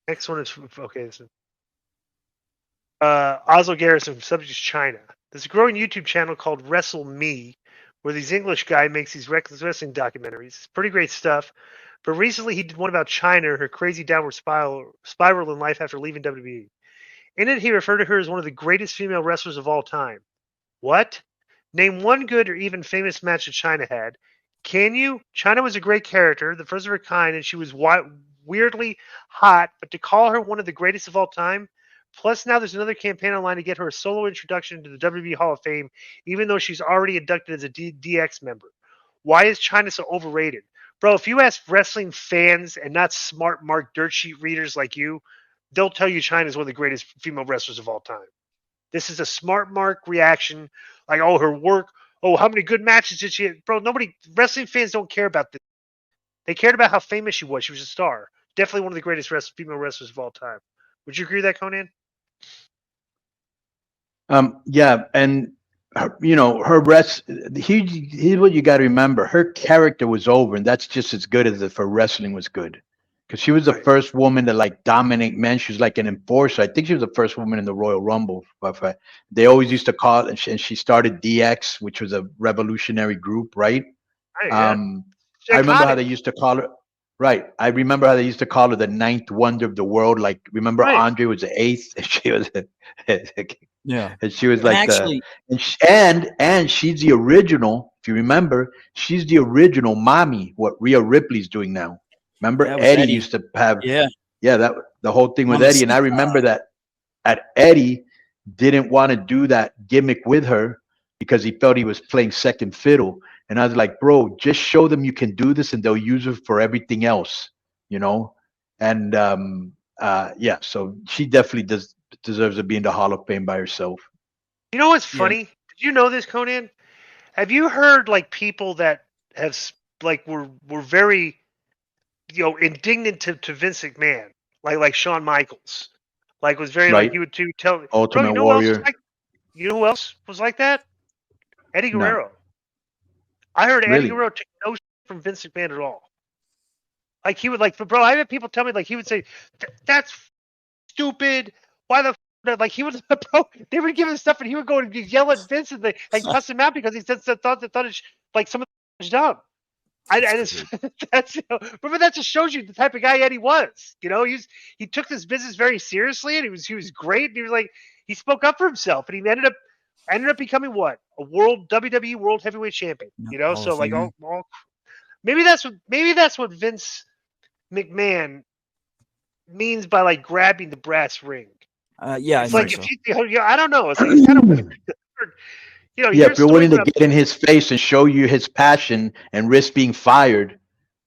Next one is okay. Oslo Garrison, subject is China. There's a growing YouTube channel called Wrestle Me, where this English guy makes these wrestling documentaries. It's pretty great stuff. But recently he did one about China, her crazy downward spiral in life after leaving WWE. In it, he referred to her as one of the greatest female wrestlers of all time. What? Name one good or even famous match that China had. Can you? China was a great character, the first of her kind, and she was weirdly hot, but to call her one of the greatest of all time? Plus, now there's another campaign online to get her a solo introduction to the WWE Hall of Fame, even though she's already inducted as a DX member. Why is China so overrated? Bro, if you ask wrestling fans and not smart Mark dirt sheet readers like you, they'll tell you China's one of the greatest female wrestlers of all time. This is a smart Mark reaction, like, oh, her work. Oh, how many good matches did she have? Bro, nobody, wrestling fans don't care about this. They cared about how famous she was. She was a star. Definitely one of the greatest female wrestlers of all time. Would you agree with that, Konnan? Yeah, and her here's what you got to remember: her character was over, and that's just as good as if her wrestling was good, because she was the first woman to like dominate men. She was like an enforcer. I think she was the first woman in the Royal Rumble. But they always used to call it, and she started DX, which was a revolutionary group, right? Yeah. I remember how they used to call her. Right. I remember how they used to call her the ninth wonder of the world. Like, remember Andre was the eighth, and she was yeah, and she was and like actually, and she's the original. If you remember, she's the original mommy. What Rhea Ripley's doing now. Remember, Eddie used to have. Yeah, that the whole thing with Eddie, and I remember that Eddie didn't want to do that gimmick with her because he felt he was playing second fiddle. And I was like, bro, just show them you can do this and they'll use it for everything else, And yeah, so she definitely deserves to be in the Hall of Fame by herself. You know what's funny? Yeah. Did you know this, Konnan? Have you heard like people that have like were very indignant to Vince McMahon, like Shawn Michaels, like was very like he would tell Ultimate Warrior. You know who else was like that? Eddie Guerrero. No. I heard Eddie Guerrero took no shit from Vince McMahon at all. Like he would bro. I had people tell me like he would say, "That's stupid. Why the like he would bro? They would give him stuff and he would go and yell at Vince and they cuss him out because he said thought it like some of the was dumb." That's but that just shows you the type of guy Eddie was. He took this business very seriously and he was great. And he was like he spoke up for himself and he ended up becoming what? A WWE World Heavyweight Champion. So like all maybe that's what Vince McMahon means by like grabbing the brass ring. Yeah, it's like if I don't know. It's like it's kind of weird. If you're willing to get in his face and show you his passion and risk being fired,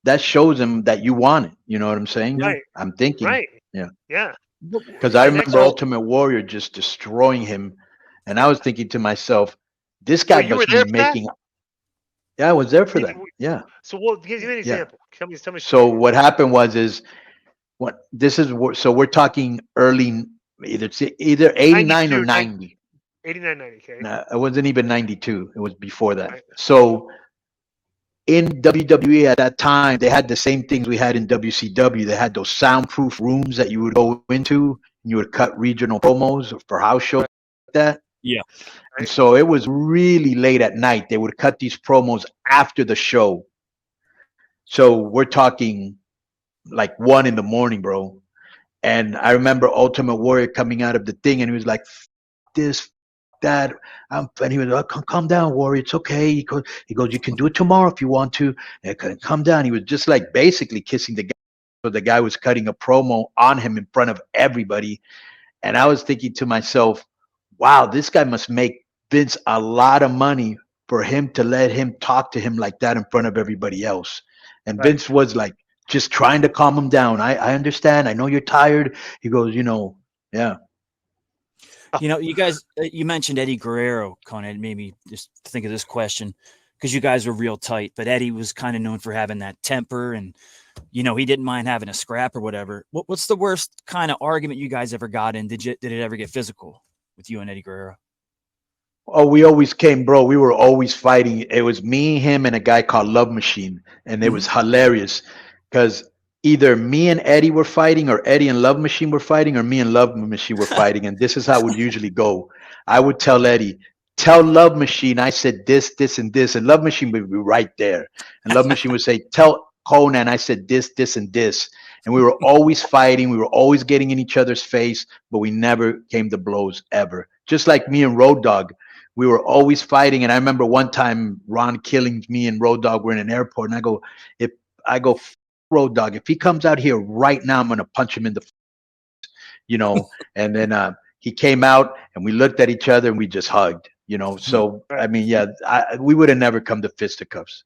that shows him that you want it. You know what I'm saying? Right. I'm thinking. Right. Yeah. Yeah. Because I remember Ultimate Warrior just destroying him. And I was thinking to myself, this guy must be making. Yeah, I was there for that. Yeah. So, give me an example. Tell me. So what happened was so we're talking early, either 89 or 90. 89, 90. Okay. No, it wasn't even 92. It was before that. Right. So in WWE at that time, they had the same things we had in WCW. They had those soundproof rooms that you would go into and you would cut regional promos for house shows like that. Yeah. And so it was really late at night. They would cut these promos after the show. So we're talking like 1 a.m, bro. And I remember Ultimate Warrior coming out of the thing and he was like, this, that. And he was like, calm down, Warrior. It's okay. He goes, you can do it tomorrow if you want to. Calm down. He was just like basically kissing the guy. So the guy was cutting a promo on him in front of everybody. And I was thinking to myself, wow, this guy must make Vince a lot of money for him to let him talk to him like that in front of everybody else. And right. Vince was like just trying to calm him down. I understand. I know you're tired. He goes, yeah. You guys, you mentioned Eddie Guerrero, Konnan. Made me just think of this question because you guys were real tight, but Eddie was kind of known for having that temper and, he didn't mind having a scrap or whatever. What's the worst kind of argument you guys ever got in? Did it ever get physical with you and Eddie Guerrero? Oh, we always came, bro. We were always fighting. It was me, him, and a guy called Love Machine. And it was hilarious because either me and Eddie were fighting, or Eddie and Love Machine were fighting, or me and Love Machine were fighting. And this is how it would usually go. I would tell Eddie, tell Love Machine I said this, this, and this. And Love Machine would be right there. And Love Machine would say, tell Konnan I said this, this, and this. And we were always fighting. We were always getting in each other's face, but we never came to blows ever. Just like me and Road Dogg. We were always fighting. And I remember one time Ron Killings, me and Road Dogg were in an airport, and I go, Road Dogg, if he comes out here right now, I'm gonna punch him in the, and then he came out and we looked at each other and we just hugged, So Right. I mean, yeah, we would have never come to fisticuffs.